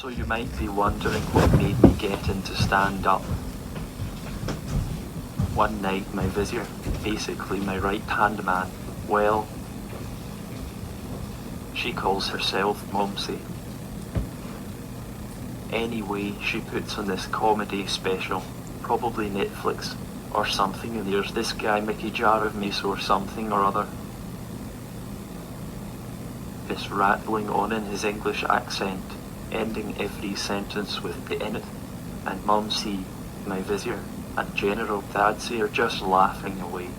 So you might be wondering what made me get into stand-up. One night my visitor, basically my right-hand man, well, she calls herself Momsy. Anyway, she puts on this comedy special, probably Netflix, or something, and there's this guy Mickey Jar of Mace or something or other. This rattling on in his English accent, ending every sentence with the in it, and Momsy, my visitor, and General Dadsy are just laughing away.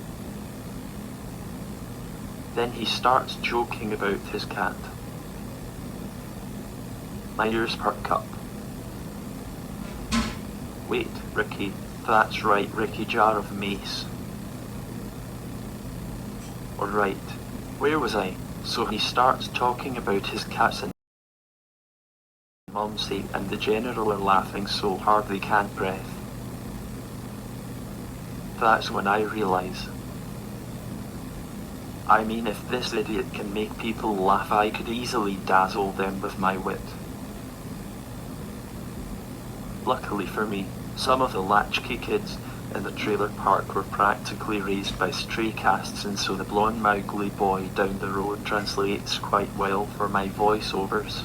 Then he starts joking about his cat. My ears perk up. Wait, Ricky, that's right, Ricky Jar of Mace. Alright, where was I? So he starts talking about his cats and Momsy and the General are laughing so hard they can't breathe. That's when I realise. I mean, if this idiot can make people laugh, I could easily dazzle them with my wit. Luckily for me, some of the latchkey kids in the trailer park were practically raised by stray cats, and so the blonde Mowgli boy down the road translates quite well for my voiceovers.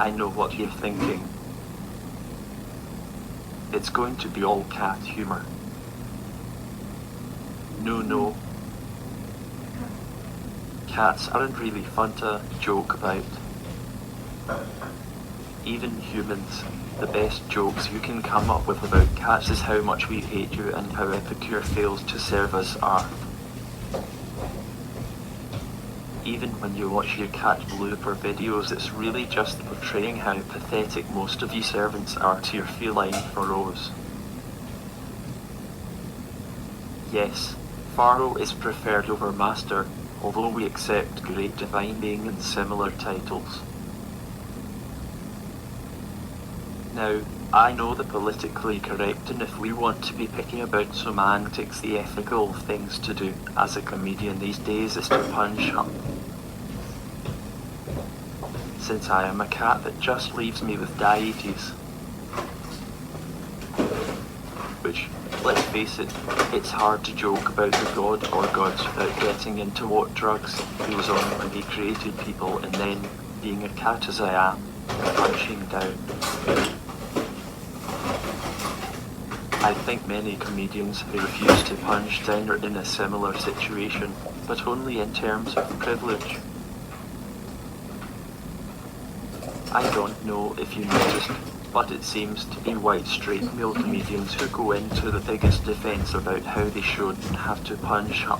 I know what you're thinking. It's going to be all cat humor. No. Cats aren't really fun to joke about. Even humans, the best jokes you can come up with about cats is how much we hate you and how epic your fails to serve us are. Even when you watch your cat blooper videos, it's really just portraying how pathetic most of you servants are to your feline pharaohs. Yes, Pharaoh is preferred over Master, although we accept Great Divine Being and similar titles. Now, I know the politically correct, and if we want to be picky about semantics, the ethical things to do as a comedian these days is to punch up. Since I am a cat, that just leaves me with deities. Which, let's face it, it's hard to joke about the god or gods without getting into what drugs he was on when he created people, and then, being a cat as I am, punching down. I think many comedians who refuse to punch down are in a similar situation, but only in terms of privilege. I don't know if you noticed, but it seems to be white straight male comedians who go into the biggest defense about how they shouldn't have to punch up.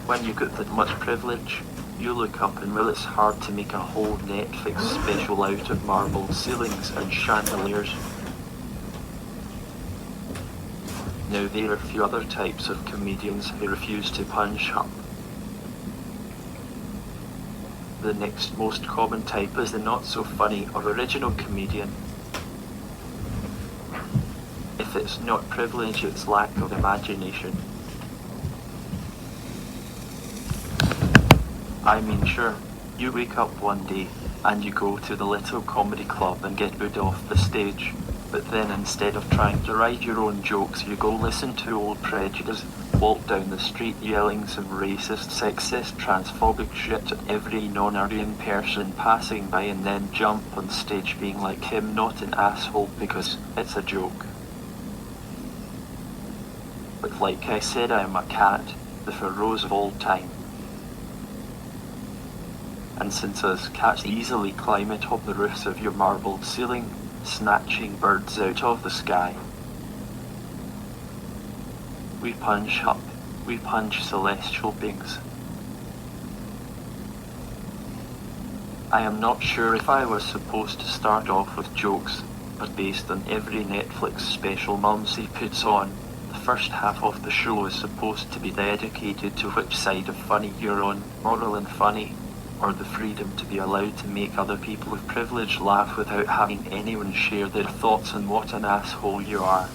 When you get that much privilege, you look up and well, it's hard to make a whole Netflix special out of marble ceilings and chandeliers. Now there are a few other types of comedians who refuse to punch up. The next most common type is the not so funny or original comedian. If it's not privilege, it's lack of imagination. I mean, sure, you wake up one day and you go to the little comedy club and get booed off the stage, but then instead of trying to write your own jokes, you go listen to Old Prejudice, walk down the street yelling some racist, sexist, transphobic shit at every non-Aryan person passing by, and then jump on stage being like him, not an asshole, because it's a joke. But like I said, I am a cat, the pharaohs of all time. And since us cats easily climb atop the roofs of your marbled ceiling, snatching birds out of the sky, we punch up, we punch celestial beings. I am not sure if I was supposed to start off with jokes, but based on every Netflix special Momsy puts on, the first half of the show is supposed to be dedicated to which side of funny you're on, moral and funny, or the freedom to be allowed to make other people with privilege laugh without having anyone share their thoughts on what an asshole you are.